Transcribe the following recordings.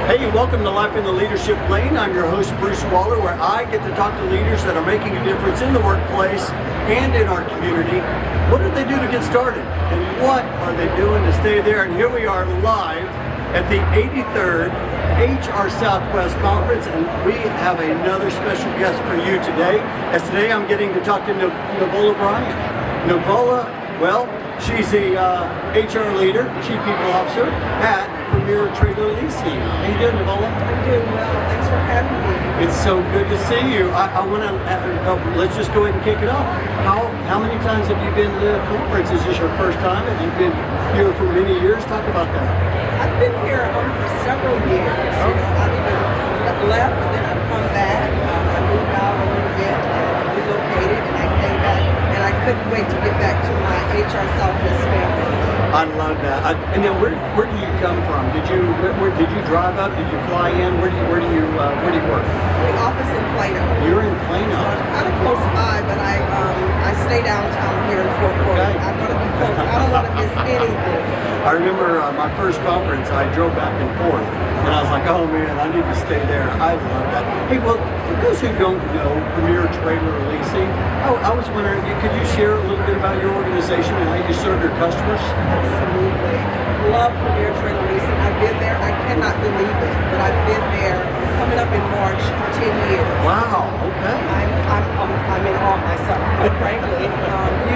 Hey, welcome to Life in the Leadership Lane. I'm your host, Bruce Waller, where I get to talk to leaders that are making a difference in the workplace and in our community. What did they do to get started? And what are they doing to stay there? And here we are live at the 83rd HR Southwest Conference, and we have another special guest for you today. As today I'm getting to talk to Navolia Bryant. Navolia, well, she's a HR leader, Chief People Officer at Premier Trailer Leasing. How you doing, Navolia? I'm doing well. Thanks for having me. It's so good to see you. I want to, let's just go ahead and kick it off. How many times have you been to the conference? Is this your first time? Have you been here for many years? Talk about that. I've been here for several years. Oh. I've left and then I've come back. I moved out a little bit and relocated and I came back and I couldn't wait to get back to my HRSouthwest family. I love that. And then where do you come from? Did you drive up? Did you fly in? Where do you work? The office in Plano. You're in Plano. So I'm kind of close by, but I stay downtown here in Fort Worth. Okay. I want to be close. I don't want to miss anything. I remember my first conference, I drove back and forth, and I was like, oh man, I need to stay there. I love that. Hey, well, for those who don't know Premier Trailer Leasing, I was wondering, could you share a little bit about your organization and how you serve your customers? Absolutely. Love Premier Trailer Leasing. I've been there. I cannot believe it, but I've been there coming up in March, 10 years. Wow, okay. I'm in awe myself, quite frankly.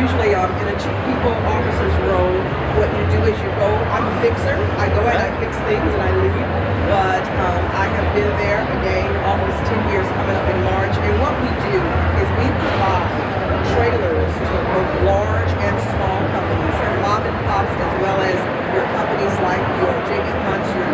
Usually in a Chief People Officer's role, what you do is you go, I'm a fixer. I go in, I fix things, and I leave. But I have been there, again, almost 10 years coming up in March. And what we do is we provide trailers to both large and small companies, and mom and pops, as well as your companies like your J.B. Hunt's, your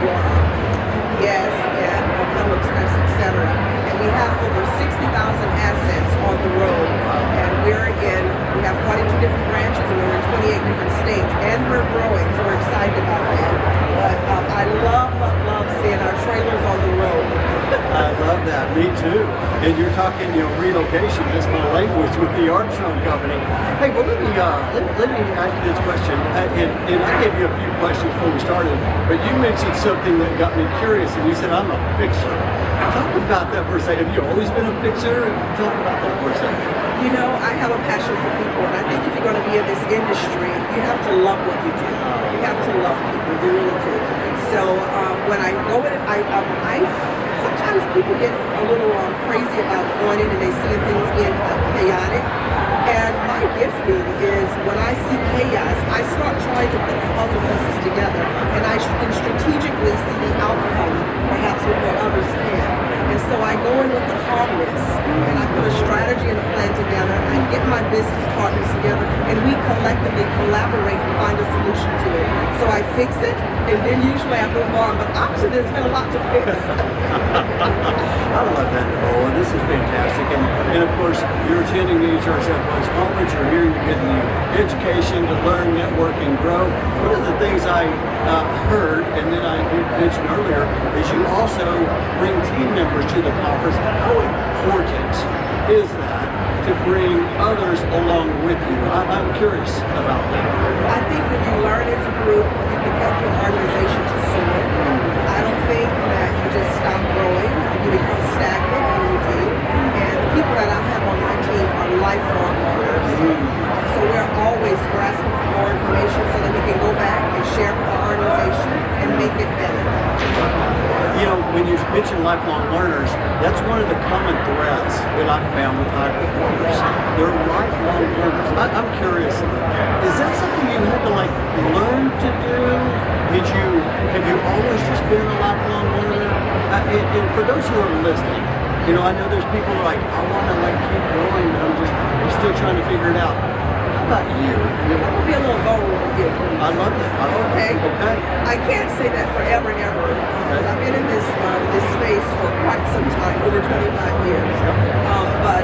UPS, and Federal Express, etc. And we have over 60,000 assets on the road. And we have 42 different branches, and we're in 28 different states, and we're growing, so we're excited about that. But I love seeing our trailers on the road. I love that. Me too. And you're talking, relocation. That's my language with the Armstrong Company. Hey, well, let me ask you this question. And I gave you a few questions before we started, but you mentioned something that got me curious, and you said, I'm a fixer. Talk about that for a second. Have you always been a fixer? Talk about that for a second. I have a passion for people, and I think if you're going to be in this industry, you have to love what you do. You have to love people. You really do. So when I go in, I sometimes people get a little crazy about going in and they see things get chaotic. And my gifting is when I see chaos, I start trying to put the puzzle pieces together, and I can strategically see the outcome, perhaps before others can. And so I go in with the calmness, and I put a strategy and a plan together, and I get my business partners together, and we collectively collaborate and find a solution to it. So I fix it, and then usually I move on, but obviously there's been a lot to fix. I love that, Nicole, and this is fantastic. And of course, you're attending the HR Southwest Conference, you're here, you're getting the education to learn, network, and grow. One of the things I heard, and then I mentioned earlier, is you also bring team members to the conference. How important is that to bring others along with you? I'm curious about that. I think when you learn as a group, you can help your organization to soar. I don't think that you just stop growing, you become stagnant, and you do. And the people that I have on my team are lifelong learners. So we're always grasping for more information so that we can go back and share with our organization and make it better. When you mention lifelong learners, that's one of the common threads that I've found with high performers. They're lifelong learners. I'm curious, is that something you had to learn to do? Have you always just been a lifelong learner? And for those who are listening, I know there's people who are like, I want to keep going, but I'm still trying to figure it out. How about you? I'm going to be a little vulnerable here. I love that. Okay. I can't say that forever and ever. I've been in this space for quite some time, over 25 years. But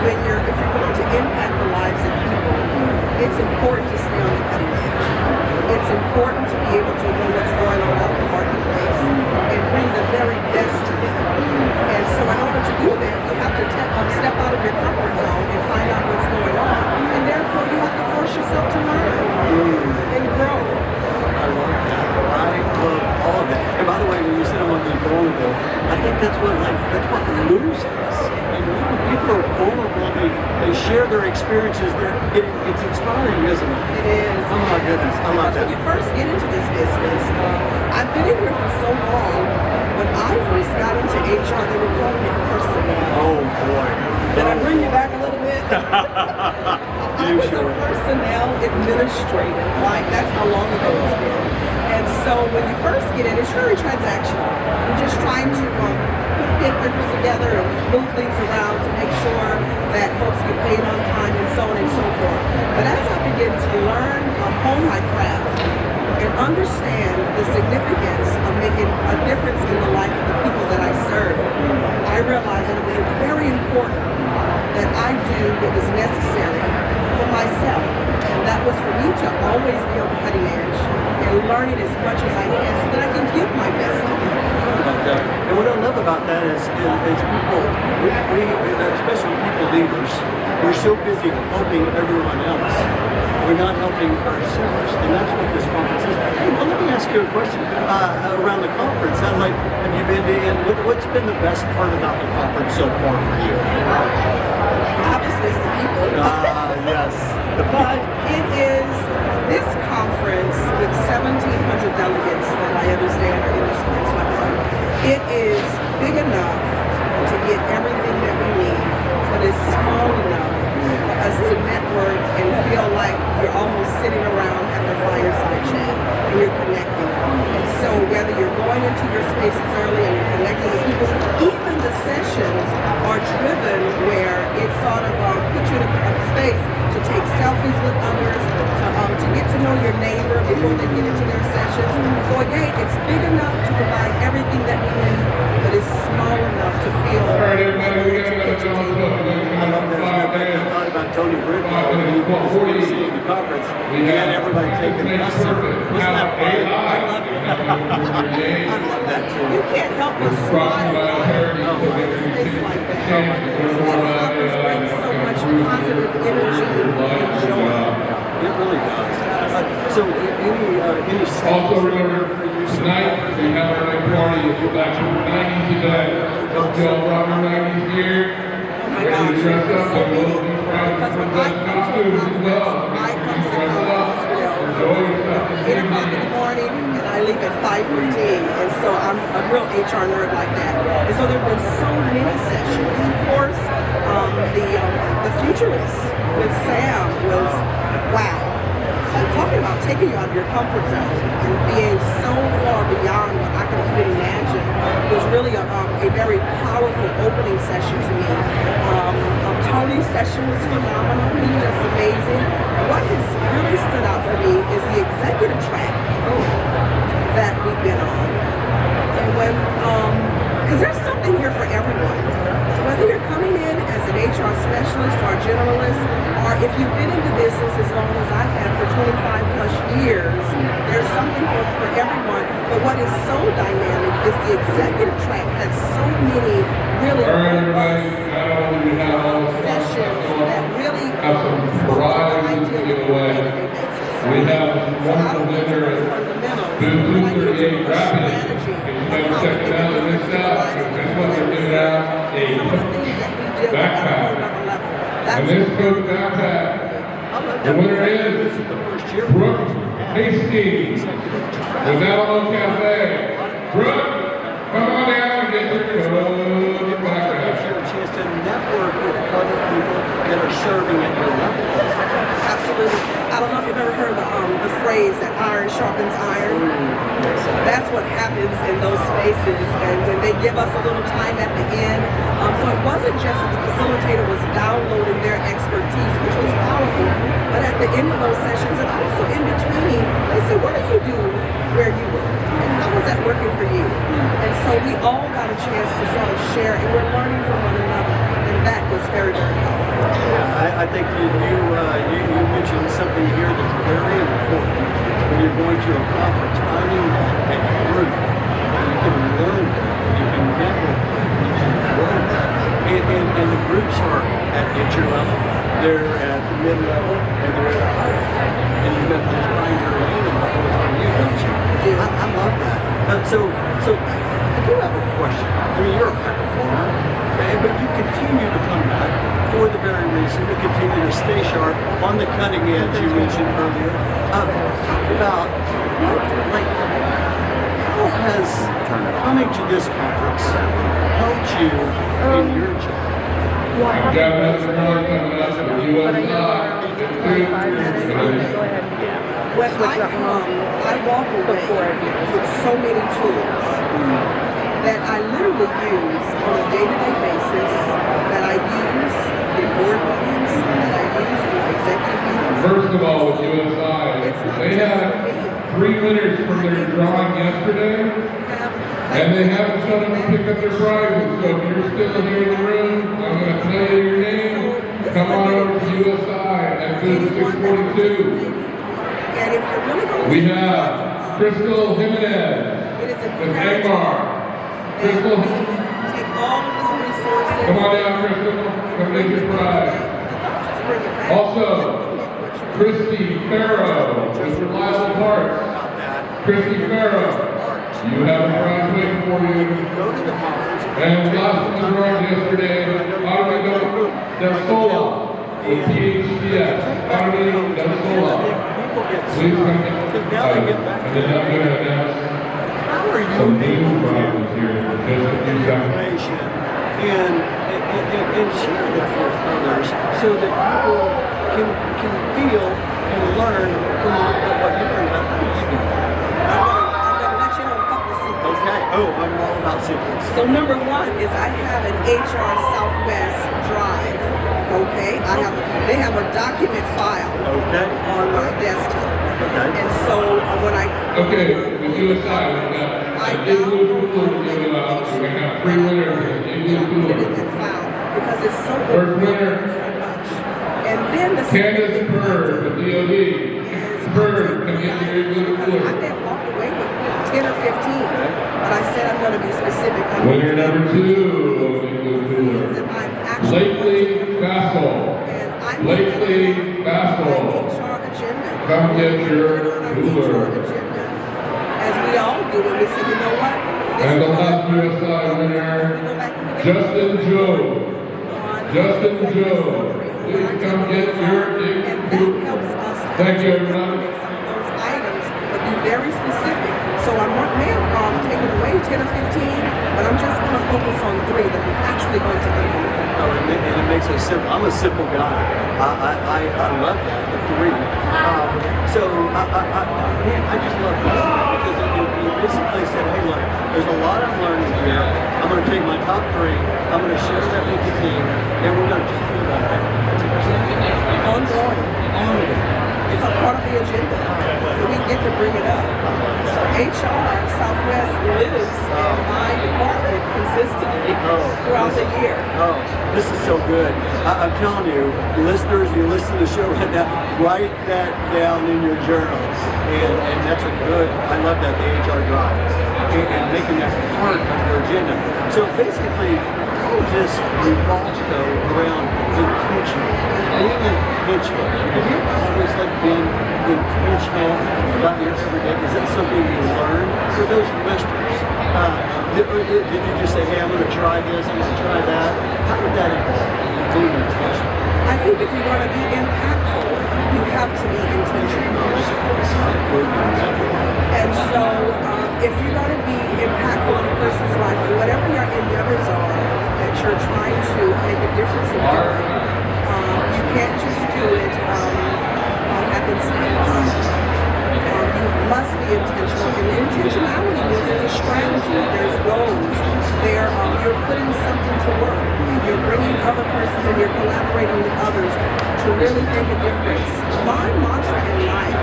if you're going to impact the lives of people, it's important to stay on the cutting edge. It's important to be able to know what's going on out in the marketplace and bring the very best to them. And so in order to do that, you have to step out of your comfort zone and find out what's going on. And therefore, you have to force yourself to learn and grow. I love that. I love all of it. And by the way, vulnerable. I think that's what moves us. And when people are vulnerable, they share their experiences. It's inspiring, isn't it? It is. Oh my goodness, I love that. When you first get into this business, I've been in here for so long. When I first got into HR, they were calling me personnel. Oh boy. Did I bring you back a little bit? I was a personnel administrator. Like, that's how long ago it's been. And so when you first get in, it's very transactional. You're just trying to put papers together and move things around to make sure that folks get paid on time and so on and so forth. But as I begin to learn, hone my craft, and understand the significance of making a difference in the life of the people that I serve, I realized that it was very important that I do what was necessary for myself. And that was for me to always be on the cutting edge and learning as much as I can so that I can give my best to them. And what I love about that is people, especially people leaders, we're so busy helping everyone else. We're not helping ourselves, and that's what this conference is. Hey, well, let me ask you a question around the conference. Have you been to, and what's been the best part about the conference so far for you? Obviously, it's the people. Yes. But it is this conference with 1,700 delegates that I understand are in this place. It is big enough to get everything that we need, but it's small enough for us to network and feel like you're almost sitting around at the fireside chat and you're connecting. And so whether you're going into your spaces early and you're connecting with people, even the sessions are driven where it sort of puts you in a space to take selfies with others, to get to know your neighbor before they get into their sessions. So again, it's big enough to provide everything that we need, but it's small enough to feel. I love that. I thought about Tony Bridwell when he was sitting at the conference. He had everybody taking pictures. Wasn't that fun? I love it. I love that too. You can't help but smile in a space like that. This conference brings so much positive energy and joy. It really does. So, any also remember, tonight we have our big party. If you'd like to 90s today, Hotel Robert 90s here. Ready to dress up, and we'll be proud to present good food as well. Dress up, enjoy yourself. 8 o'clock in the morning, and I leave at 5:15, and so I'm a real HR nerd like that. And so there have been so many sessions. Of course, the Futurist with Sam was wow. I'm talking about taking you out of your comfort zone and being so far beyond what I could even imagine. It was really a very powerful opening session to me. Tony's session was phenomenal. He was just amazing. What has really stood out for me is the executive track that we've been on. And when, because there's something here for everyone. So whether you're coming in as an HR specialist or a generalist, or if you've been in the business as long as I have for 25 plus years, there's something for everyone. But what is so dynamic is the executive track has so many really sessions that really spoke to the idea of we have wonderful dinner at booth 238 Rapid. If you never check it out and missed out, guess what they're giving out? A backpack. And this goes backpack. The winner is Brooke Hastings with Navolia Cafe. Brooke, come on down and get your code backpack. A chance to network with other people that are serving at your level. Absolutely. I don't know if you've ever heard the phrase that iron sharpens iron. That's what happens in those spaces, and when they give us a little time at the end. So it wasn't just that the facilitator was downloading their expertise, which was powerful, but at the end of those sessions, and also in between, they said, what do you do where you work? And how was that working for you? And so we all got a chance to sort of share, and we're learning from one another, and that was very, very powerful. Yeah, I think you mentioned something here that's very important when you're going to a conference, finding a group that you can learn from, you can network with, you can grow with. And the groups are at your level, they're at the mid-level, and they're at the high level. And you've got to find your lane and what works for you, don't you? I love that. So I do have a question. I mean, you're a high performer, okay, but you continue to come back for the very reason to continue to stay sharp on the cutting edge you mentioned earlier. Talk about how has coming to this conference helped you in your job? I've got another one coming up with When I walk away with so many tools that I literally use on a day-to-day basis, that I use in board meetings, that I use in executive meetings. First of all, with USI, they had 3 winners from their drawing yesterday, and they haven't shut them to pick up their prizes. So if you're still here in the room, I'm going to tell you your name. Come on over to USI at booth 642. And if you're really going to We have Crystal Jimenez with Agmar. Crystal, take all of the resources. come on down, Crystal. Come get your prize. Also, Christy Farrow with Reliable Parts. Christy Farrow, you have a prize waiting for you. And last one was drawn yesterday, Automino Del Sola with PHCS. Automino Del Sola. Please come in. And then I'm going to announce some new prizes here in just a few seconds. And share that with others so that people can feel and learn from what you bring up. I'm going to let you know a couple of secrets. Okay. Oh, I'm all about secrets. So number one is I have an HR Southwest drive. Okay, they have a document file on my desktop. Okay. And so when I We do a side. I We got 3 winners. put it in that file because it's so First winner, so much. And then the Candace Bird with DOD. Bird, come get your Igloo I Cooler. may have walked away with 10 or 15, but I said I'm going to be specific. Winner number 2 of Igloo Cooler. Blakely Bassel. Blakely Bassel. Come get your cooler. As we all do, and we say, you know what? And the last USI winner, Justin Joe. Justin Joe. Please come get your Igloo Cooler. Thank you, everyone. Those items, but be very specific. So I may have taken away 10 or 15, but I'm just going to focus on 3 that I'm actually going to implement. Oh, and it makes it simple. I'm a simple guy. I love that, the 3. Man, I just love that because you basically said, hey, look, there's a lot I'm learning here. I'm going to take my top 3. I'm going to share that with the team, and we're going to talk about that. Ongoing. It's a part of the agenda. So we get to bring it up. So HR Southwest lives in my department consistently throughout the year. Oh, this is so good. I'm telling you, listeners, you listen to the show right now, write that down in your journals. And that's a good, I love that, the HR drive. And making that part of your agenda. So basically, all of this revolves though around intentional. Being intentional. Have you always been intentional about your everyday? Is that something you learned for those listeners? Did you just say, hey, I'm going to try this, I'm going to try that? How did that evolve? Being intentional. I think if you're going to be impactful, you have to be intentional. And so if you're going to be impactful in a person's life, or whatever your endeavors are, that you're trying to make a difference in you can't just do it on happenstance. You must be intentional, and intentionality means there's a strategy, there's goals, you're putting something to work, you're bringing other persons and you're collaborating with others to really make a difference. My mantra in life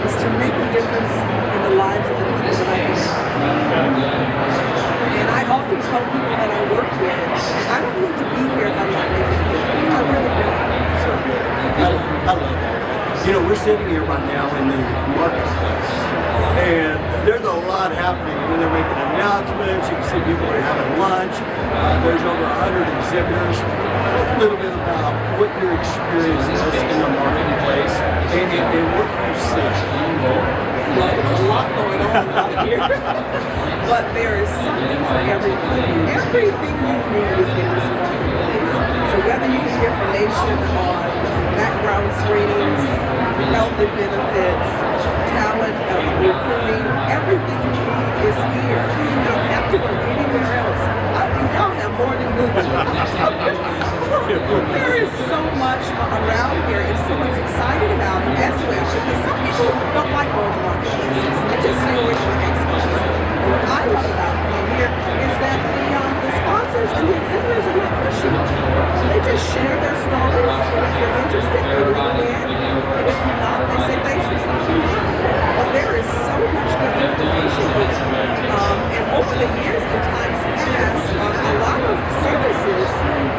is to make a difference in the lives of the people that I impact. And I often tell people that I work with, I don't need to be here if I'm not making a difference. I really don't. So good. I love that. You know, we're sitting here right now in the marketplace, and there's a lot happening. I mean, they're making announcements. You can see people are having lunch. There's over 100 exhibitors. Talk a little bit about what your experience is in the marketplace and what you see. Well, it's a lot going on out here. But there is something for everybody. Everything you need is in this marketplace. So whether you need information on background screenings, health and benefits, talent, recruiting, everything you need is here. You don't have to go anywhere else. I think y'all have more than Google. There is so much around here and so much excited about it as well. Because some people don't like going to marketplaces. They just stay away from experts. What I love about being here is that the sponsors and the exhibitors are not pushing. They just share their stories. If you're interested, they will in. And if you're not, they say thanks for stopping by. But there is so much good information here. And over the years and times past, a lot of services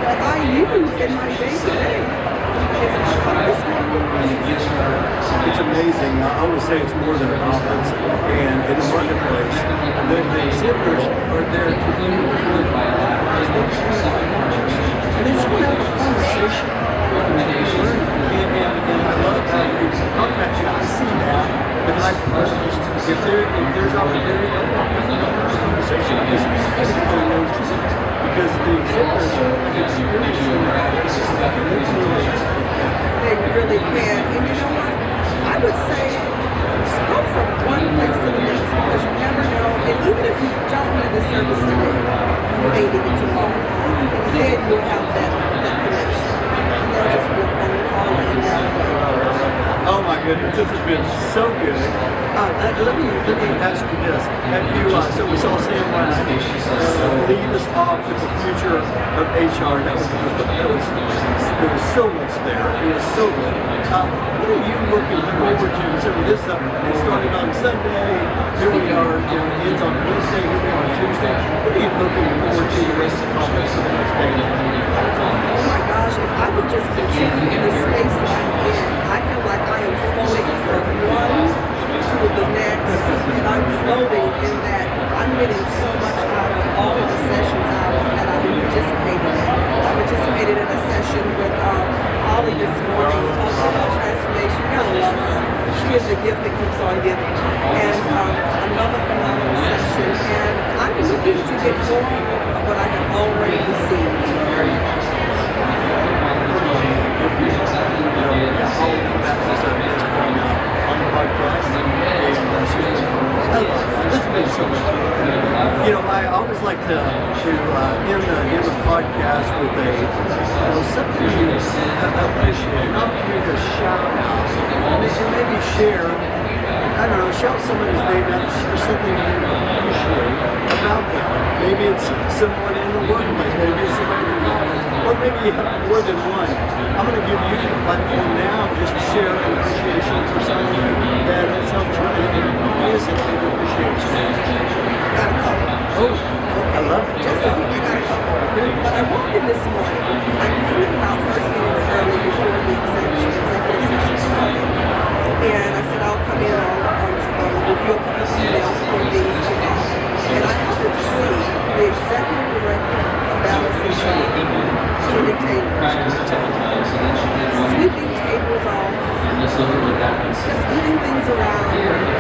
that I use in my day-to-day is not this marketplace. It's amazing. I always say it's more than a conference, and in the marketplace, the exhibitors are there to communicate as they choose to market. And they just want to have a conversation. And I love how you talk about you. I see that. But like, if there's opportunity, I'll walk in and have a conversation. Because the exhibitors are experiencing They really can. And you know what? I would say go from one place to the next because you never know. And even if you don't need the service today, you may need it tomorrow. And then you'll have that connection. And they'll just be a phone call and Oh my goodness, this has been so good. Let me ask you this. Have you, so we saw Sam Bryant lead us off with the future of HR. There was so much there. It was so good. What are you looking forward to? So this started on Sunday. Here we are, ends on Wednesday. Here we are on Tuesday. What are you looking forward to the rest of the conference for the next day? oh my gosh, if I could just continue in the space that I'm in, I feel like I am floating from one to the next, and I'm floating in that I'm getting so much out of all of the sessions that I've been participating in. I participated in a session with Holly this morning talking about transformation. You gotta love her. She is a gift that keeps on giving. And another phenomenal session. And I'm looking to get more of what I have already received. On the podcast, and this has been so much fun. You know, I always like to end the podcast with something you appreciate, an opportunity to shout out, and maybe share. I don't know, shout somebody's name out, share something you appreciate about them. Maybe it's someone in the workplace, maybe it's somebody in the conference, or maybe you have more than one. I'm going to give you the platform now just to share an appreciation for someone that has helped you and is an appreciation. got a couple. Oh, I love it. Just a few, I got a couple. But I walked in this morning. I came in about 30 minutes early before the executive session started. And I said, I'll come in on review a couple of emails before things kick off. And I happened to see the executive director of Balance and Training, Jimmy Taylor, sweeping tables off, just moving things around,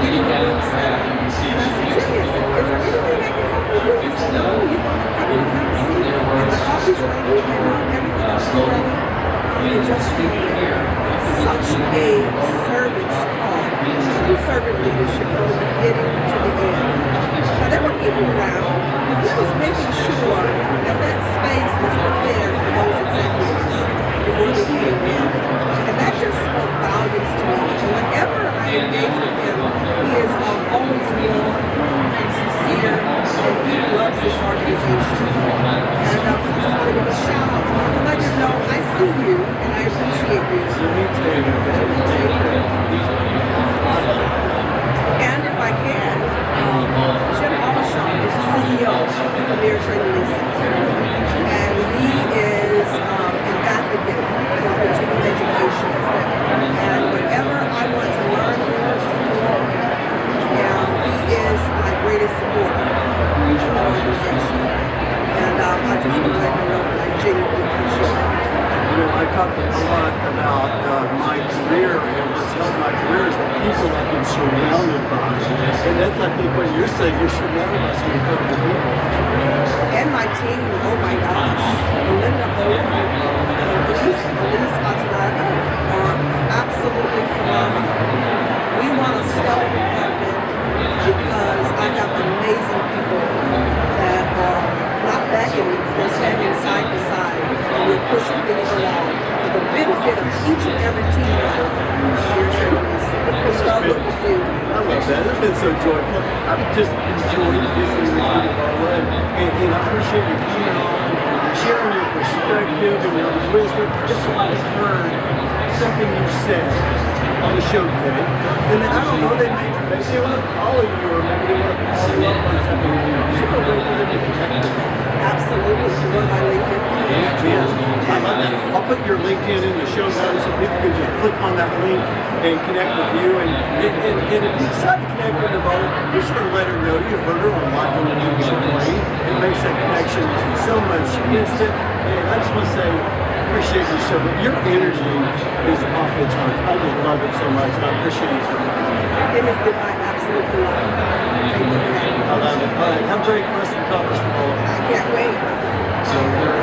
getting the room set up. And I said, Jimmy, is there anything I can help you with? He said, no, you don't have to have a seat. And the coffee's ready, and everything else is ready. And just such a servant's heart, true servant leadership from the beginning to the end. Now, there were people around, but he was making sure that that space was prepared for those executives before they came in. And that just spoke volumes to me. And whenever I engage with him, he is always warm and sincere, and he loves this organization. And so I just want to give a shout out to him to let him know I see you and I appreciate you. And if I can, Jim Alshon is the CEO of Premier Training Leasing. And he is an advocate for continuing education. And whenever I want to learn more, he is my greatest supporter of the organization. And I just want to let him know that I genuinely appreciate it. You know, I talk a lot about my career, and what's helped my career is that people I've been surrounded by. And that's, I think, what you're saying. You're surrounded by some incredible people. And my team, oh my gosh, Melinda Hope and Elise Matanaga are absolutely phenomenal. We want a stellar department because I have amazing people that are not backing me, they're standing side by side, and we're pushing things along for the benefit of each and every team member here at Trailers. We love what we do. I love that. It's been so joyful. I've just enjoyed visiting with you, Navolia, and I appreciate you coming on, sharing your perspective and your wisdom. Just like I heard something you said on the show today, and then I don't know, they want to follow you, or maybe they want to follow up on something. Is there a way for them to connect with you? Absolutely. You go to my LinkedIn page. Yeah, I love that. I'll put your LinkedIn in the show notes so people can just click on that link and connect with you. And if you decide to connect with Navolia, be sure to let her know you heard her on Live on the Leadership Lane. It makes that connection so much instant. And I just want to say, appreciate you so much. Your energy is off the charts. I just love it so much. And I appreciate you. It has been my absolute delight. Thank you. I love it. All right. Have a great rest of the conference, Navolia. I can't wait. So we're